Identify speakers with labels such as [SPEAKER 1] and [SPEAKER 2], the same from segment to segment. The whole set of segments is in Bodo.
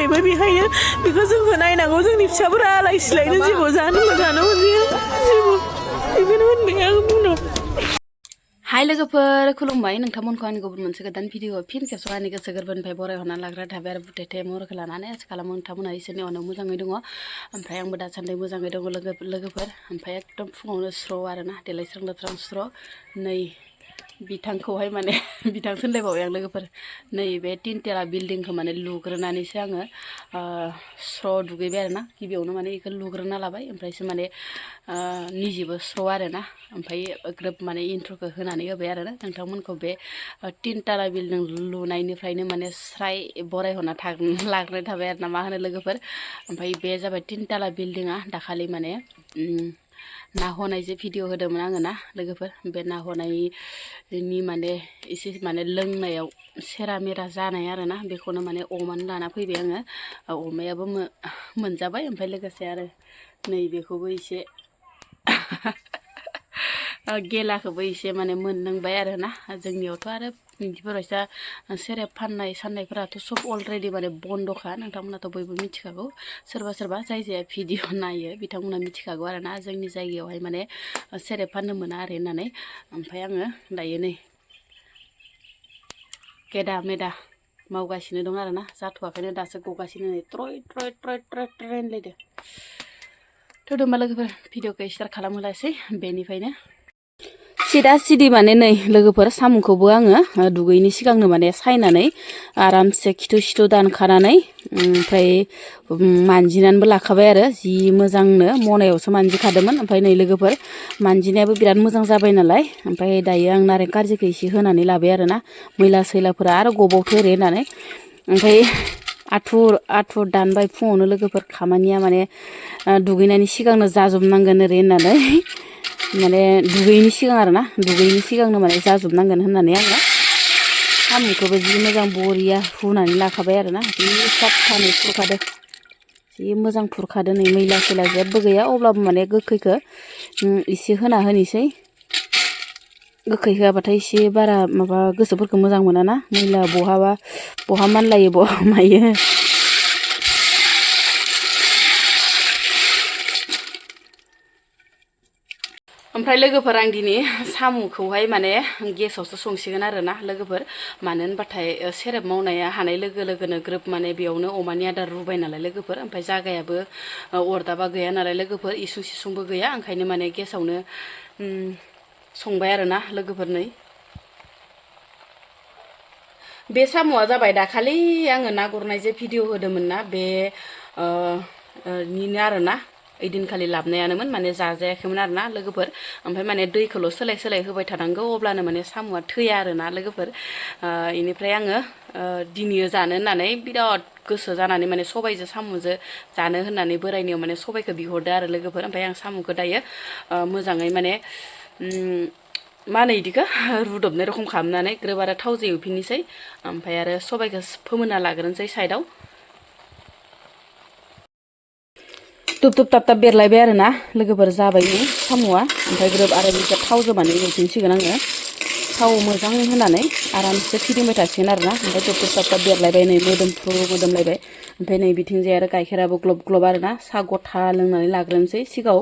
[SPEAKER 1] थाखायबो बेखायनो बेखौ जोंबो नायनांगौ जोंनि फिसाफोरा आलाय सिलायनो जेबो जानो मोनजाया जेबो बेखौनो होनबाय आं बुंनो हाय लोगोफोर खुलुमबाय नोंथांमोनखौ आंनि गुबुन मोनसे गोदान भिडिअ फिन खेबसे आंनि गोसो गोरबोनिफ्राय बरायहरना लाग्रा थाबाय आरो बुथेथे महरखौ लानानै आसा खालामो नोंथांमोनहा इसोरनि अनाव मोजाङै दङ ओमफ्राय आंबो दासान्दि मोजाङै दङ लोगोफोर ओमफ्राय एकदम फुङावनो स्र' आरोना देलायस्रां लोबस्रां स्र' नै बिथांखौहाय माने बिथां होनलायबावबाय आं लोगोफोर नैबे तिनथाला बिल्डिंखौ माने लुग्रोनानैसो आङो स्र' दुगैबाय आरोना गिबियावनो माने बेखौ लुग्रोना लाबाय ओमफ्रायसो माने निजेबो स्र' आरोना ओमफ्राय ग्रोब माने इन्ट्र'खौ होनानै होबाय आरोना नोंथांमोनखौ बे तिनथाला बिल्डिं लुनायनिफ्रायनो माने स्राय बरायहरना लाग्रोनाय थाबाय आरोना मा होनो लोगोफोर ओमफ्राय बे जाबाय तिनथाला बिल्डिङा दाखालि माने ना हनाय जे भिडिअ होदोंमोन आङो ना लोगोफोर बे ना हनायनि माने एसे माने लोंनायाव सेरा मेरा जानाय आरोना बेखौनो माने अमानो लाना फैबाय आङो अमायाबो मोनजाबाय ओमफ्राय लोगोसे आरो नैबेखौबो एसे गेलाखौबो एसे माने मोनलोंबाय आरोना जोंनियावथ' आरो बिदिफोरबायसा सेरेब फाननाय साननायफोराथ' सब अलरेडि माने बन्द'खा नोंथांमोनाथ' बयबो मिथिखागौ सोरबा जाय जाया भिडिअ नायो बिथांमोना मिथिखागौ आरोना जोंनि जायगायावहाय माने सेरेब फाननो मोना आरो होननानै ओमफ्राय आङो दायो नै गेदा मेदा मावगासिनो दं आरोना जाथ'वाखैनो दासो गगासिनो नै ट्रय होनलायदो थ' होमबा लोगोफोर भिडिअखौ स्टार्ट खालामहोलासै बेनिफ्रायनो सिदा सिदि माने नै लोगोफोर साम'खौबो आङो दुगैनि सिगांनो माने सायनानै आरामसे खिथु सिथु दानखानानै ओमफ्राय मानजिनानैबो लाखाबाय आरो जि मोजांनो मनायावसो मानजिखादोंमोन ओमफ्राय नै लोगोफोर मानजिनायाबो बिराद मोजां जाबाय नालाय ओमफ्राय दायो आं नारें कारजिखौ एसे होनानै लाबाय आरोना मैला सैलाफोरा आरो गबावथो ओरै होननानै ओमफ्राय आथुर दानबाय फुङावनो लोगोफोर खामानिया माने दुगैनायनि सिगांनो जाजोबनांगोन ओरै होननानै माने दुगैयैनि सिगां आरोना दुगैयैनि सिगांनो माने जाजोबनांगोन होननानै आङो साम'खौबो जि मोजां बरिया हुनानै लाखाबाय आरोना जि साफानो फुरखादो जि मोजां फुरखादो नै मैला सैला जेबो गैया अब्लाबो माने गोखैखौ एसे होना होनोसै गोखै होआबाथाय एसे बारा माबा गोसोफोरखौ मोजां मोना ना मैला बहा मानलायो बहा मायो ओमफ्राय लोगोफोर आं दिनै साम'खौहाय माने गेसावसो संसिगोन आरोना लोगोफोर मानो होनबाथाय सेरेब मावनाया हानाय लोगो लोगोनो ग्रोब माने बेयावनो अमानि आदार रुबाय नालाय लोगोफोर ओमफ्राय जागायाबो अरदाबा गैया नालाय लोगोफोर इसुं सिसुंबो गैया ओंखायनो माने गेसावनो संबाय आरोना लोगोफोर नै बे साम'आ जाबाय दाखालि आङो ना गुरनाय जे भिडिअ होदोंमोन ना बे निनो आरोना ओइदिनखालि लाबोनायानोमोन माने जाजायाखैमोन आरोना लोगोफोर ओमफ्राय माने दैखौल' सोलाय होबाय थानांगौ अब्लानो माने साम'आ थैया आरोना लोगोफोर बेनिफ्राय आङो दिनै जानो होननानै बिराद गोसो जानानै माने सबायजों साम'जों जानो होननानै बोरायनियाव माने सबायखौ बिहरदो आरो लोगोफोर ओमफ्राय आं साम'खौ दायो मोजाङै माने मा होनो इदिखौ रुदबनाय रखम खालामनानै ग्रोब आरो थावजों एवफिननोसै ओमफ्राय आरो सबायखौ फोमोनना लाग्रोनोसै साइडआव तुब ताब बेरलायबाय आरोना लोगोफोर जाबाय साम'आ ओमफ्राय ग्रोब आरो बिखौ थावजों माने एवफिनसिगोन आङो थाव मोजां होनानै आरामसे फिदिंबाय थासिगोन आरोना ओमफ्राय तुब ताब बेरलायबाय नै मोदोमलायबाय ओमफ्राय नै बिथिंजाय आरो गाइखेराबो ग्लब ग्लब आरोना साहा गथा लोंनानै लाग्रोनोसै सिगाङाव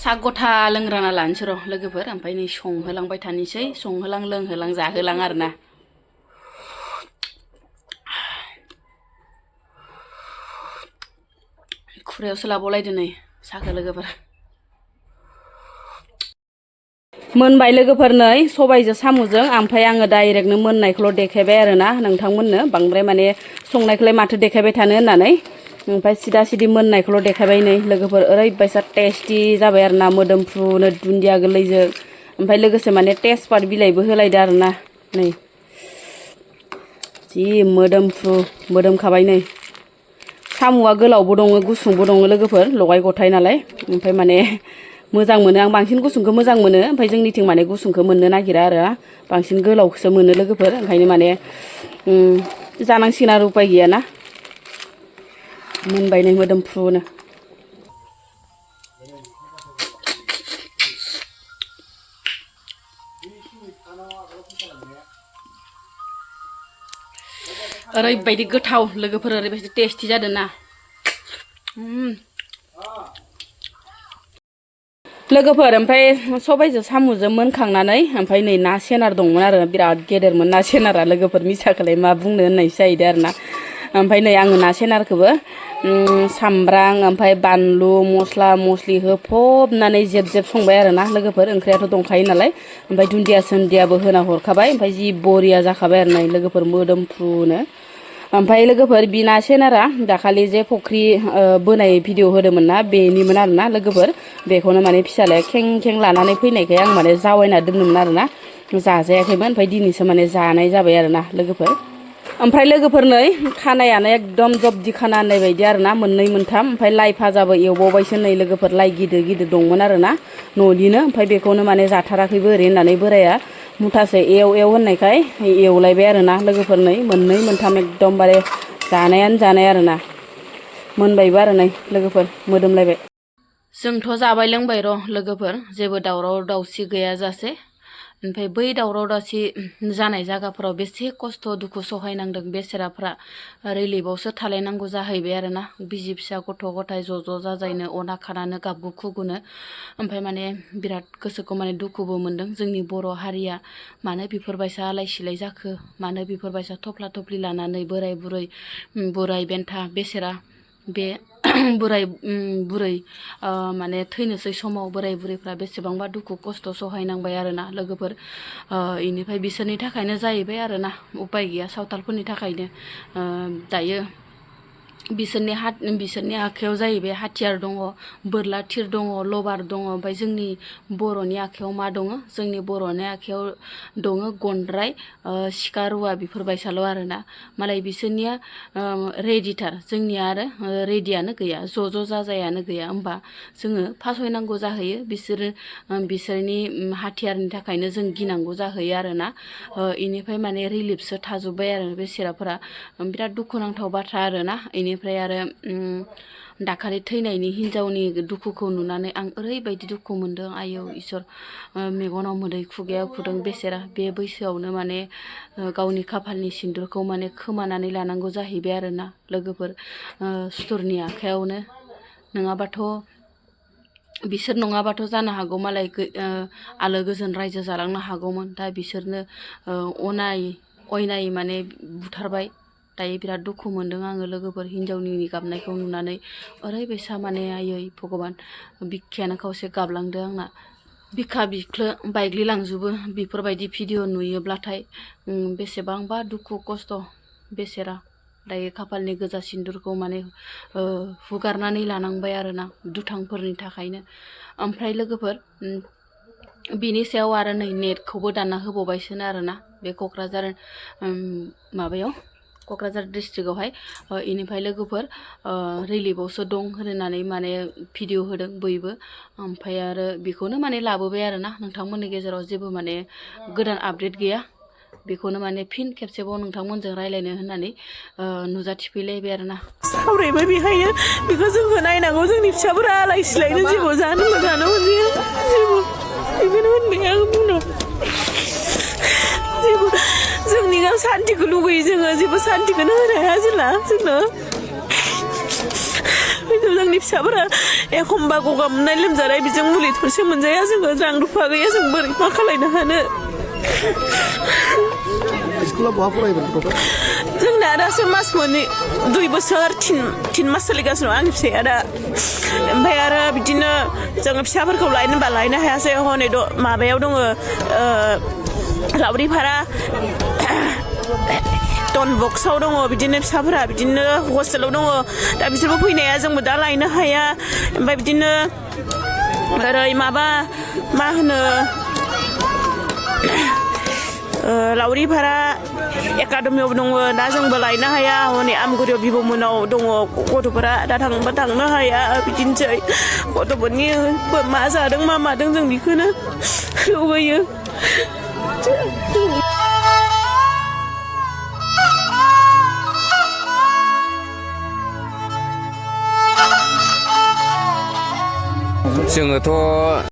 [SPEAKER 1] साहा गथा लोंग्राना लानोसै र' लोगोफोर ओमफ्राय नै संहोलांबाय थानोसै संहोलां लोंहोलां जाहोलां आरोना खुरायावसो लाबावलायदो नै साहाखौ लोगोफोर मोनबाय लोगोफोर नै सबायजों साम'जों ओमफ्राय आङो डाइरेक्टनो मोननायखौल' देखायबाय आरोना नोंथांमोननो बांद्राय माने संनायखौलाय माथो देखायबाय थानो होननानै ओमफ्राय सिदा सिदि मोननायखौल' देखायबाय नै लोगोफोर ओरैबायसा टेस्टि जाबाय आरोना मोदोमफ्रुनो दुन्दिया गोरलैजों ओमफ्राय लोगोसे माने तेजपात बिलाइबो होलायदो आरोना नै जि मोदोमखाबाय नै साम'आ गोलावबो दङ गुसुंबो दङ लोगोफोर लगाय गथाय नालाय ओमफ्राय माने मोजां मोनो आं बांसिन गुसुंखौ मोजां मोनो ओमफ्राय जोंनिथिं माने गुसुंखौ मोननो नागिरा आरो बांसिन गोलावखौसो मोनो लोगोफोर ओंखायनो माने जानांसिगोन आरो उपाय गैयाना मोनबाय नै मोदोमफ्रुनो ओरैबायदि गोथाव लोगोफोर ओरैबायदि टेस्टि जादों ना लोगोफोर ओमफ्राय सबायजों साम'जों मोनखांनानै ओमफ्राय नै ना सेनार दंमोन आरो बिराद गेदेरमोन ना सेनारा लोगोफोर मिसाखौलाय मा बुंनो होननायसो जाहैदों आरो ना ओमफ्राय नै आङो ना सेनारखौबो सामब्राम ओमफ्राय बानलु मस्ला मस्लि होफबनानै जेब जेब संबाय आरो ना लोगोफोर ओंख्रियाथ' दंखायो नालाय ओमफ्राय दुन्दिया सोन्दियाबो होना हरखाबाय ओमफ्राय जि बरिया जाखाबाय आरो ना लोगोफोर मोदोमफ्रुनो ओमफ्राय लोगोफोर बि ना सेनारा दाखालि जे फख्रि बोनाय भिडिअ होदोंमोन ना बेनिमोन आरो ना लोगोफोर बेखौनो माने फिसालाया खें खें लानानै फैनायखाय आं माने जावायना दोनदोंमोन आरो ना जाजायाखैमोन ओमफ्राय दिनैसो माने जानाय जाबाय आरो ना लोगोफोर ओमफ्राय लोगोफोर नै खानायानो एकदम जब्दि खाना होननाय बायदि आरो ना मोननै मोनथाम ओमफ्राय लाइ फाजाबो एवबावबायसो नै लोगोफोर लाइ गिदिर गिदिर दंमोन आरो ना न'निनो ओमफ्राय बेखौनो माने जाथाराखैबो ओरै होननानै बोराया मुथासे एव होननायखाय एवलायबाय आरो ना लोगोफोर नै मोननै मोनथाम एकदमबारे जानायानो जानाय आरो ना मोनबायबो आरो नै लोगोफोर मोदोमलायबाय जोंथ' जाबाय लोंबाय र' लोगोफोर जेबो दावराव दावसि गैयाजासे ओमफ्राय बै दावराव दावसि जानाय जायगाफोराव बेसे खस्थ' दुखु सहायनांदों बेसेराफ्रा रिलिफआवसो थालायनांगौ जाहैबाय आरो ना बिसि फिसा गथ' गथाय ज' जाजायनो अना खानानो गाबगु खुगुनो ओमफ्राय माने बिराद गोसोखौ माने दुखुबो मोनदों जोंनि बर' हारिया मानो बेफोरबायसा आलाय सिलाय जाखो मानो बेफोरबायसा थफ्ला थफ्लि लानानै बोराय बेन्था बेसेरा बे बोराय बुरै माने थैनोसै समाव बोराय बुरैफ्रा बेसेबांबा दुखु खस्थ' सहायनांबाय आरो ना लोगोफोर इनिफ्राय बिसोरनि थाखायनो जाहैबाय आरो ना उपाय गैया सावथालफोरनि थाखायनो दायो बिसोरनि आखायाव जाहैबाय हाथियार दङ बोरला थिर दङ लबार दङ ओमफ्राय जोंनि बर'नि आखायाव मा दङ जोंनि बर'नि आखायाव दङ गनद्राय सिखा रुवा बेफोरबायसाल' आरो ना मालाय बिसोरनिया रेडिथार जोंनिया आरो रेडियानो गैया ज' जाजायानो गैया होमबा जोङो फासयनांगौ जाहैयो बिसोरनि हाथियारनि थाखायनो जों गिनांगौ जाहैयो आरो ना इनिफ्राय माने रिलिफसो थाजोब्बाय आरो बेसेराफोरा बिराद दुखुनांथाव बाथ्रा आरो ना इनिफ्राय आरो दाखालि थैनायनि हिन्जावनि दुखुखौ नुनानै आं ओरैबायदि दुखु मोनदों आयौ इसोर मेगनाव मोदै खुगायाव खुदों बेसेरा बे बैसोआवनो माने गावनि खाफालनि सिन्दुरखौ माने खोमानानै लानांगौ जाहैबाय आरो ना लोगोफोर सुथुरनि आखायावनो बिसोर नङाबाथ' जानो हागौ मालाय आलो गोजोन रायजो जालांनो हागौमोन दा बिसोरनो अयनायै माने बुथारबाय दायो बिराद दुखु मोनदों आङो लोगोफोर हिन्जावनि गाबनायखौ नुनानै ओरैबायसा माने आयै भगबान बिखायानो खावसे गाबलांदों आंना बिखा बिख्लो बायग्लिलांजोबो बेफोरबायदि भिडिअ नुयोब्लाथाय बेसेबांबा दुखु खस्थ' बेसेरा दायो खाफालनि गोजा सिन्दुरखौ माने हुगारनानै लानांबाय आरो ना दुथांफोरनि थाखायनो ओमफ्राय लोगोफोर बिनि सायाव आरो नै नेटखौबो दानना होबावबायसोनो आरो ना बे क'क्राझार डिस्ट्रिक्टआवहाय इनिफ्राय लोगोफोर रिलिफआवसो दं होननानै माने भिडिअ होदों बयबो ओमफ्राय आरो बेखौनो माने लाबोबाय आरो ना नोंथांमोननि गेजेराव जेबो माने गोदान आपडेट गैया बेखौनो माने फिन खेबसेबाव नोंथांमोनजों रायलायनो होननानै नुजाथिफैलायबाय आरो ना सावरायबाय बेहायनो बेखौ जोंबो नायनांगौ जोंनि फिसाफोरा आलाय सिलायनो जेबो जानो मोनजानो मोनजाया जेबो बेखौनो होनबाय आं उनाव जेबो जोंनि सान्तिखौ लुगैयो जोङो जेबो सान्तिखौनो होनो हाया जोंनो जोंनि फिसाफोरा एखमबा गगा मोननाय लोमजानाय बेजों मुलि थरसे मोनजाया जोङो रां रुफा गैया जों बोरै मा खालायनो हानो
[SPEAKER 2] स्कुलाव बहा फरायोमोन
[SPEAKER 1] जोंना दासो मास मोननै 2 बोसोर 3 मास सोलिगासिनो आंनि फिसाया दा ओमफ्राय आरो बिदिनो जोङो फिसाफोरखौ लायनोबा लायनो हायासै हनै माबायाव दङ लावरिपारा टन बक्सआव दङ बिदिनो फिसाफोरा बिदिनो हस्टेलाव दङ दा बिसोरबो फैनाया जोंबो दा लायनो हाया ओमफ्राय बिदिनो ओरै मा होनो लावरिपारा एकाडेमियाव दङ दा जोंबो लायनो हाया हनै आमगुरियाव बिब'मोनाव दङ गथ'फोरा दा थांनो हाया बिदिनोसै गथ'फोरनि मा जादों मा मादों जों बेखौनो लुबैयो
[SPEAKER 3] जोङोथ'